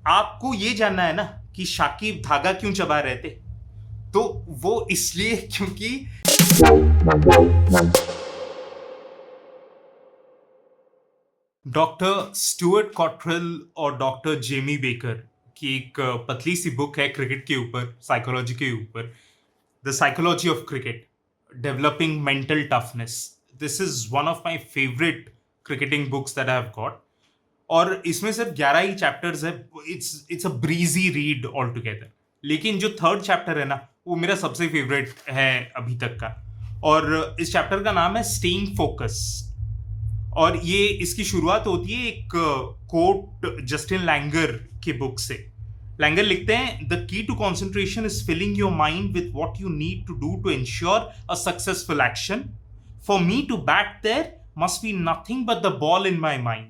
आपको ये जानना है ना कि शाकिब धागा क्यों चबा रहे थे? तो वो इसलिए क्योंकि डॉक्टर स्टुअर्ट कॉट्रेल और डॉक्टर जेमी बेकर की एक पतली सी बुक है क्रिकेट के ऊपर, साइकोलॉजी के ऊपर, the psychology of cricket, developing mental toughness. This is one of my favourite cricketing books that I have got. और इसमें सिर्फ 11 ही चैप्टर्स है। It's a breezy read all together. लेकिन जो थर्ड चैप्टर है ना, वो मेरा सबसे फेवरेट है अभी तक का। और इस चैप्टर का नाम है स्टेइंग फोकस। और ये इसकी शुरुआत होती है एक कोट जस्टिन लैंगर की बुक से। लैंगर लिखते हैं, the key to concentration is filling your mind with what you need to do to ensure a successful action. For me to bat there must be nothing but the ball in my mind.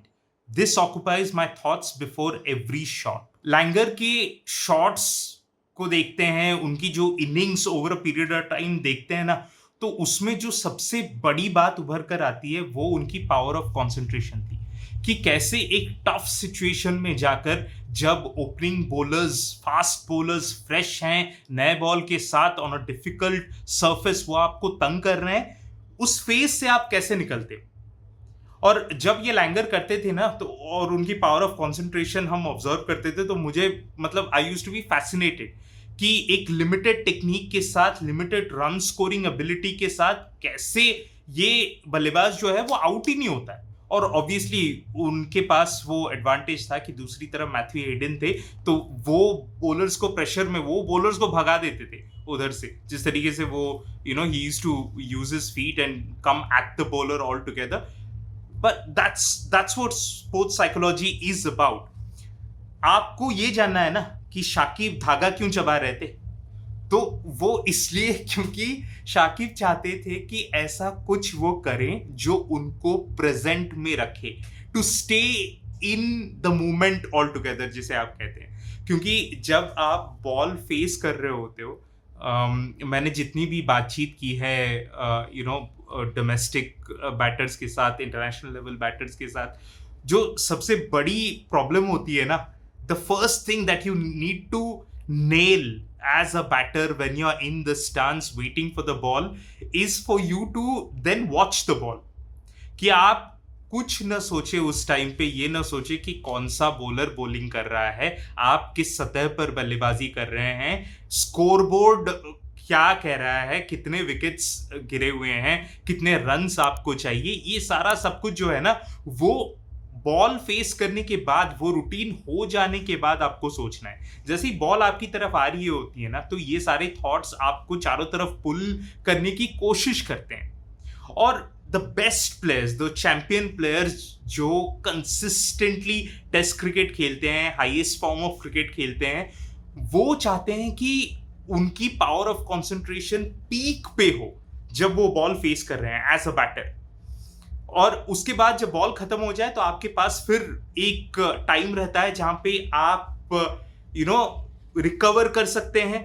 This occupies my thoughts before every shot. Langer के shots को देखते हैं, उनकी जो innings over a period of time देखते हैं ना, तो उसमें जो सबसे बड़ी बात उभर कर आती है वो उनकी पावर ऑफ कंसंट्रेशन थी। कि कैसे एक टफ सिचुएशन में जाकर, जब opening bowlers, fast bowlers fresh हैं, नए बॉल के साथ ऑन अ डिफिकल्ट सरफेस वो आपको तंग कर रहे हैं, उस फेज से आप कैसे निकलते हो। और जब ये लैंगर करते थे ना, तो और उनकी पावर ऑफ कंसंट्रेशन हम ऑब्जर्व करते थे, तो मुझे मतलब I used to be fascinated कि एक लिमिटेड टेक्निक के साथ, लिमिटेड रन स्कोरिंग एबिलिटी के साथ कैसे ये बल्लेबाज जो है वो आउट ही नहीं होता है। और ऑब्वियसली उनके पास वो एडवांटेज था कि दूसरी तरफ मैथ्यू हेडन थे, तो वो बॉलर्स को प्रेशर में वो बॉलर्स को भगा देते थे उधर से, जिस तरीके से वो he used to use his feet and come at the bowler all together. But that's what sports psychology is about. आपको ये जानना है ना कि शाकिब धागा क्यों चबा रहे थे? तो वो इसलिए क्योंकि शाकिब चाहते थे कि ऐसा कुछ वो करें जो उनको प्रेजेंट में रखे, to stay in the moment all together, जिसे आप कहते हैं। क्योंकि जब आप बॉल फेस कर रहे होते हो, मैंने जितनी भी बातचीत की है डोमेस्टिक बैटर्स के साथ, इंटरनेशनल लेवल बैटर्स के साथ, जो सबसे बड़ी प्रॉब्लम होती है ना, the first thing that you need to nail as a batter when you're in the stance waiting for the ball is for you to then watch the ball। कि आप कुछ न सोचे उस टाइम पे, ये न सोचे कि कौन सा बॉलर बॉलिंग कर रहा है, आप किस सतह पर बल्लेबाजी कर रहे हैं, स्कोरबोर्ड क्या कह रहा है, कितने विकेट्स गिरे हुए हैं, कितने रन्स आपको चाहिए, ये सारा सब कुछ जो है ना, वो बॉल फेस करने के बाद, वो रूटीन हो जाने के बाद आपको सोचना है। जैसे ही बॉल आपकी तरफ आ रही होती है ना, तो ये सारे थॉट्स आपको चारों तरफ पुल करने की कोशिश करते हैं। और the best players, the champion players जो कंसिस्टेंटली टेस्ट क्रिकेट खेलते हैं, हाईएस्ट फॉर्म ऑफ क्रिकेट खेलते हैं, वो चाहते हैं कि उनकी पावर ऑफ कंसंट्रेशन पीक पे हो जब वो बॉल फेस कर रहे हैं एज अ बैटर। और उसके बाद जब बॉल खत्म हो जाए तो आपके पास फिर एक टाइम रहता है जहां पे आप रिकवर कर सकते हैं,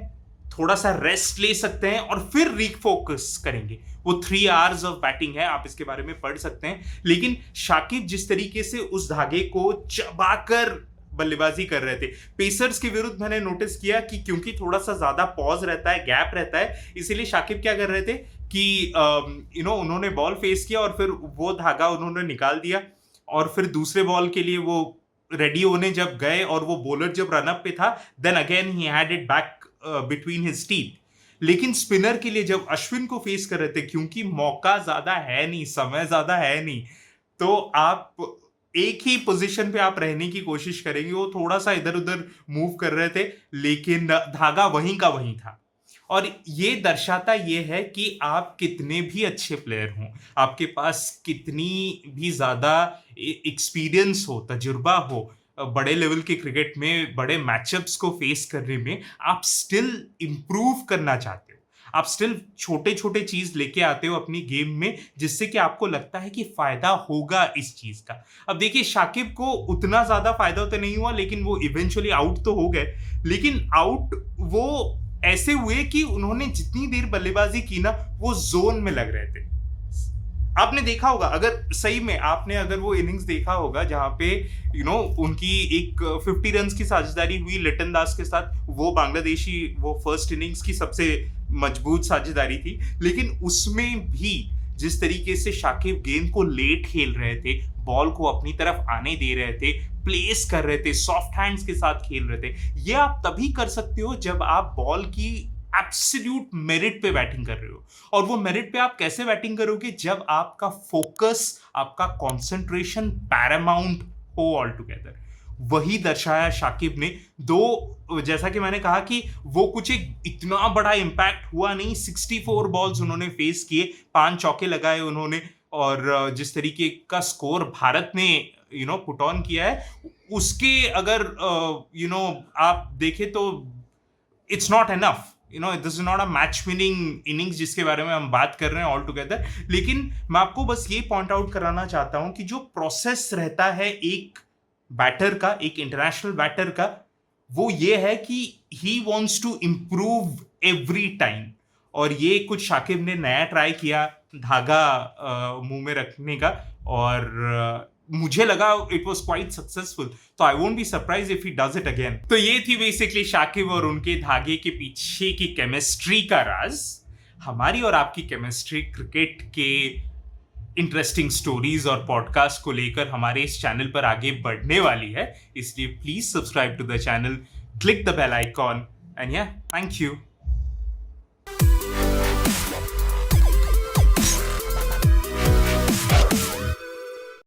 थोड़ा सा रेस्ट ले सकते हैं और फिर रीफोकस करेंगे। वो 3 आवर्स ऑफ बैटिंग है, आप इसके बारे में पढ़ सकते हैं। लेकिन शाकिब जिस तरीके से उस धागे को चबाकर बल्लेबाजी कर रहे थे, पेसर्स के विरुद्ध मैंने नोटिस किया कि क्योंकि थोड़ा सा ज्यादा पॉज रहता है, गैप रहता है, इसीलिए शाकिब क्या कर रहे थे कि उन्होंने बॉल फेस किया और फिर वो धागा उन्होंने निकाल दिया, और फिर दूसरे बॉल के लिए वो रेडी होने जब गए और वो बॉलर जब रनअप पे था, then again he had it back between his teeth. लेकिन स्पिनर के लिए जब अश्विन को फेस कर रहे थे, क्योंकि मौका ज्यादा है नहीं, समय ज्यादा है नहीं, तो आप एक ही पोजीशन पे आप रहने की कोशिश करेंगे। वो थोड़ा सा इधर उधर मूव कर रहे थे, लेकिन धागा वहीं का वहीं था। और ये दर्शाता ये है कि आप कितने भी अच्छे प्लेयर हों, आपके पास कितनी भी ज्यादा एक्सपीरियंस हो, तजुर्बा हो, बड़े लेवल के क्रिकेट में बड़े मैचअप्स को फेस करने में, आप स्टिल इंप्रूव करना चाहते हो। आप स्टिल छोटे छोटे चीज लेके आते हो अपनी गेम में, जिससे कि आपको लगता है कि फायदा होगा इस चीज का। अब देखिए, शाकिब को उतना ज्यादा फायदा तो नहीं हुआ, लेकिन वो इवेंचुअली आउट तो हो गए। लेकिन आउट वो ऐसे हुए कि उन्होंने जितनी देर बल्लेबाजी की ना, वो जोन में लग रहे थे। आपने देखा होगा, अगर सही में आपने अगर वो इनिंग्स देखा होगा जहां पे उनकी एक 50 रन की साझेदारी हुई लिटन दास के साथ, वो बांग्लादेशी वो फर्स्ट इनिंग्स की सबसे मजबूत साझेदारी थी, लेकिन उसमें भी जिस तरीके से शाकिब गेंद को लेट खेल रहे थे, बॉल को अपनी तरफ आने दे रहे थे, प्लेस कर रहे थे, सॉफ्ट हैंड्स के साथ खेल रहे थे, ये आप तभी कर सकते हो जब आप बॉल की एब्सोल्यूट मेरिट पे बैटिंग कर रहे हो। और वो मेरिट पे आप कैसे बैटिंग करोगे, जब आपका फोकस, आपका कंसंट्रेशन पैरामाउंट हो ऑल टुगेदर। वही दर्शाया शाकिब ने। दो, जैसा कि मैंने कहा कि वो कुछ एक इतना बड़ा इंपैक्ट हुआ नहीं, 64 बॉल्स उन्होंने फेस किए, 5 चौके लगाए उन्होंने, और जिस तरीके का स्कोर भारत ने पुट ऑन किया है, उसके अगर आप देखें तो it's not enough. This is not a match winning innings जिसके बारे में हम बात कर रहे हैं ऑल टुगेदर। लेकिन मैं आपको बस ये पॉइंट आउट कराना चाहता हूं कि जो प्रोसेस रहता है एक बैटर का, एक इंटरनेशनल बैटर का, वो ये है कि he wants to improve every time. और ये कुछ शाकिब ने नया ट्राई किया, धागा मुंह में रखने का, और मुझे लगा इट वाज क्वाइट सक्सेसफुल, तो I won't be surprise if he does it again. तो ये थी बेसिकली शाकिब और उनके धागे के पीछे की केमिस्ट्री का राज। हमारी और आपकी केमिस्ट्री क्रिकेट के इंटरेस्टिंग स्टोरीज और पॉडकास्ट को लेकर हमारे इस चैनल पर आगे बढ़ने वाली है, इसलिए please subscribe to the channel, click the bell icon, and yeah, thank you.